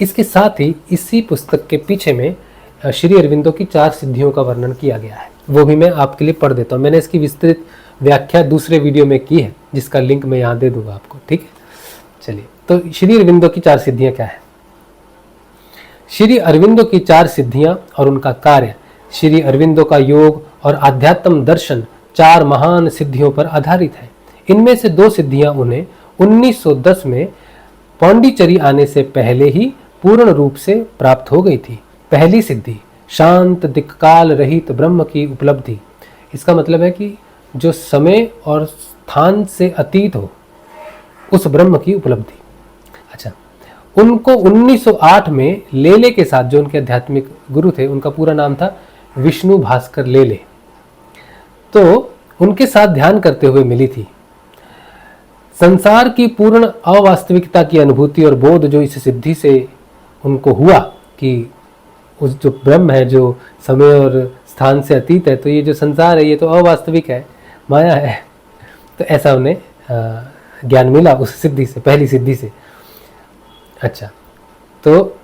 इसके साथ ही इसी पुस्तक के पीछे में श्री अरविंदो की 4 सिद्धियों का वर्णन किया गया है, वो भी मैं आपके लिए पढ़ देता हूँ। मैंने इसकी विस्तृत व्याख्या दूसरे वीडियो में की है, जिसका लिंक मैं यहाँ दे दूंगा आपको, ठीक है। चलिए, तो श्री अरविंदो की 4 सिद्धियां क्या है। श्री अरविंदो की 4 सिद्धियां और उनका कार्य। श्री अरविंदो का योग और आध्यात्म दर्शन 4 महान सिद्धियों पर आधारित है। इनमें से 2 सिद्धियां उन्हें 1910 में पांडिचेरी आने से पहले ही पूर्ण रूप से प्राप्त हो गई थी। पहली सिद्धि, शांत दिक्काल रहित ब्रह्म की उपलब्धि। इसका मतलब है कि जो समय और स्थान से अतीत हो, उस ब्रह्म की उपलब्धि। अच्छा, उनको 1908 में लेले के साथ, जो उनके आध्यात्मिक गुरु थे, उनका पूरा नाम था विष्णु भास्कर लेले, तो उनके साथ ध्यान करते हुए मिली थी। संसार की पूर्ण अवास्तविकता की अनुभूति और बोध जो इस सिद्धि से उनको हुआ कि उस जो ब्रह्म है, जो समय और स्थान से अतीत है, तो ये जो संसार है ये तो अवास्तविक है, माया है, तो ऐसा उन्हें ज्ञान मिला उस सिद्धि से, पहली सिद्धि से। अच्छा, तो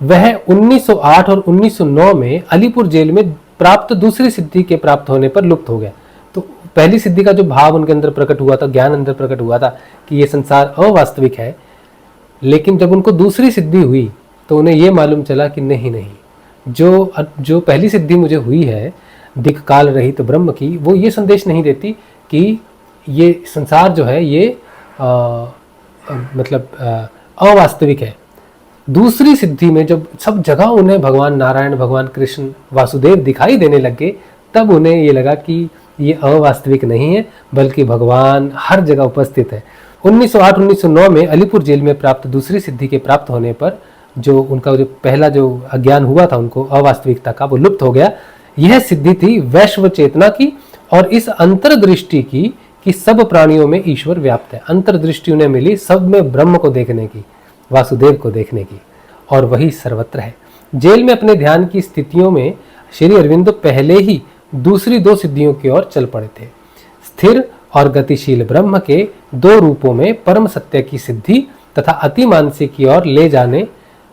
वह 1908 और 1909 में अलीपुर जेल में प्राप्त दूसरी सिद्धि के प्राप्त होने पर लुप्त हो गया। तो पहली सिद्धि का जो भाव उनके अंदर प्रकट हुआ था, ज्ञान अंदर प्रकट हुआ था कि ये संसार अवास्तविक है, लेकिन जब उनको दूसरी सिद्धि हुई तो उन्हें ये मालूम चला कि नहीं नहीं, जो पहली सिद्धि मुझे हुई है दिक् काल रहित ब्रह्म की, वो ये संदेश नहीं देती कि ये संसार जो है ये मतलब अवास्तविक है। दूसरी सिद्धि में जब सब जगह उन्हें भगवान नारायण, भगवान कृष्ण, वासुदेव दिखाई देने लगे, तब उन्हें ये लगा कि ये अवास्तविक नहीं है, बल्कि भगवान हर जगह उपस्थित है। 1908-1909 में अलीपुर जेल में प्राप्त दूसरी सिद्धि के प्राप्त होने पर जो उनका जो पहला जो अज्ञान हुआ था उनको अवास्तविकता का, वो लुप्त हो गया। यह सिद्धि थी वैश्व चेतना की और इस अंतर्दृष्टि की कि सब प्राणियों में ईश्वर व्याप्त है। अंतर्दृष्टि उन्हें मिली सब में ब्रह्म को देखने की, वासुदेव को देखने की, और वही सर्वत्र है। जेल में अपने ध्यान की स्थितियों में श्री अरविंदो पहले ही दूसरी दो सिद्धियों की ओर चल पड़े थे। स्थिर और गतिशील ब्रह्म के दो रूपों में परम सत्य की सिद्धि तथा अति मानसिक की ओर ले जाने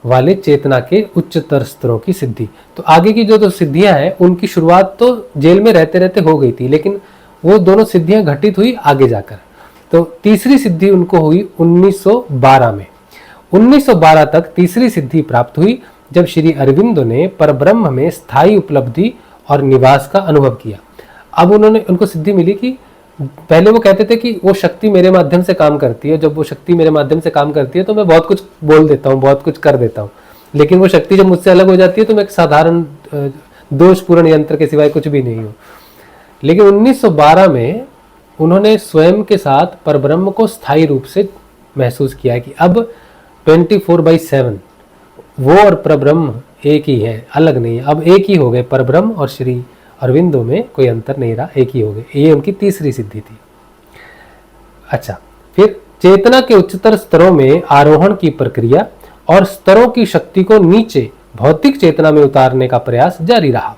वाले चेतना के उच्चतर स्तरों की सिद्धि। तो आगे की जो सिद्धियां हैं उनकी शुरुआत तो जेल में रहते रहते हो गई थी, लेकिन वो दोनों सिद्धियां घटित हुई आगे जाकर। तो तीसरी सिद्धि उनको हुई 1912 में। 1912 तक तीसरी सिद्धि प्राप्त हुई जब श्री अरविंदो ने परब्रह्म में स्थायी उपलब्धि और निवास का अनुभव किया। अब उनको सिद्धि मिली कि पहले वो कहते थे कि वो शक्ति मेरे माध्यम से काम करती है, जब वो शक्ति मेरे माध्यम से काम करती है तो मैं बहुत कुछ बोल देता हूँ, बहुत कुछ कर देता हूँ, लेकिन वो शक्ति जब मुझसे अलग हो जाती है तो मैं एक साधारण दोषपूर्ण यंत्र के सिवाय कुछ भी नहीं हूँ। लेकिन 1912 में उन्होंने स्वयं के साथ परब्रह्म को स्थायी रूप से महसूस किया कि अब 24/7 वो और परब्रह्म एक ही है, अलग नहीं है। अब एक ही हो गए परब्रह्म और श्री अरविंदो में कोई अंतर नहीं रहा, एक ही हो गए। ये उनकी तीसरी सिद्धि थी। अच्छा, फिर चेतना के उच्चतर स्तरों में आरोहण की प्रक्रिया और स्तरों की शक्ति को नीचे भौतिक चेतना में उतारने का प्रयास जारी रहा।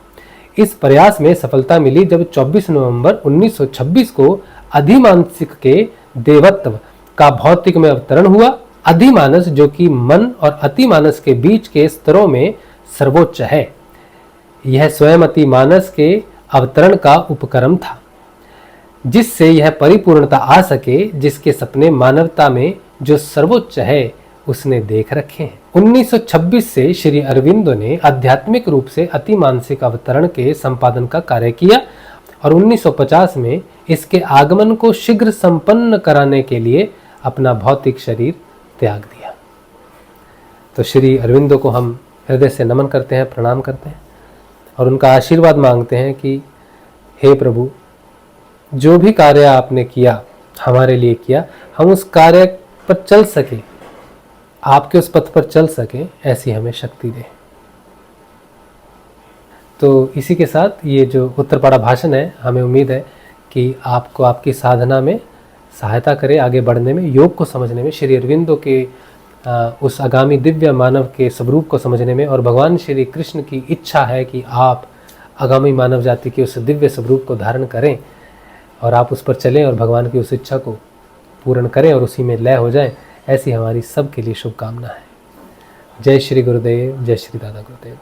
इस प्रयास में सफलता मिली जब 24 नवंबर 1926 को अधिमानसिक के देवत्व का भौतिक में अवतरण हुआ। अधिमानस जो कि मन और अतिमानस के बीच के स्तरों में सर्वोच्च है, यह स्वयं अतिमानस के अवतरण का उपक्रम था, जिससे यह परिपूर्णता आ सके जिसके सपने मानवता में जो सर्वोच्च है उसने देख रखे हैं। 1926 से श्री अरविंदो ने आध्यात्मिक रूप से अतिमानसिक अवतरण के संपादन का कार्य किया और 1950 में इसके आगमन को शीघ्र संपन्न कराने के लिए अपना भौतिक शरीर त्याग दिया। तो श्री अरविंदो को हम हृदय से नमन करते हैं, प्रणाम करते हैं और उनका आशीर्वाद मांगते हैं कि हे प्रभु, जो भी कार्य आपने किया, हमारे लिए किया, हम उस कार्य पर चल सके, आपके उस पथ पर चल सके, ऐसी हमें शक्ति दे। तो इसी के साथ ये जो उत्तरपाड़ा भाषण है, हमें उम्मीद है कि आपको आपकी साधना में सहायता करे, आगे बढ़ने में, योग को समझने में, श्री अरविंदो के उस आगामी दिव्य मानव के स्वरूप को समझने में, और भगवान श्री कृष्ण की इच्छा है कि आप आगामी मानव जाति के उस दिव्य स्वरूप को धारण करें और आप उस पर चलें और भगवान की उस इच्छा को पूर्ण करें और उसी में लय हो जाएं। ऐसी हमारी सब के लिए शुभकामना है। जय श्री गुरुदेव, जय श्री दादा गुरुदेव।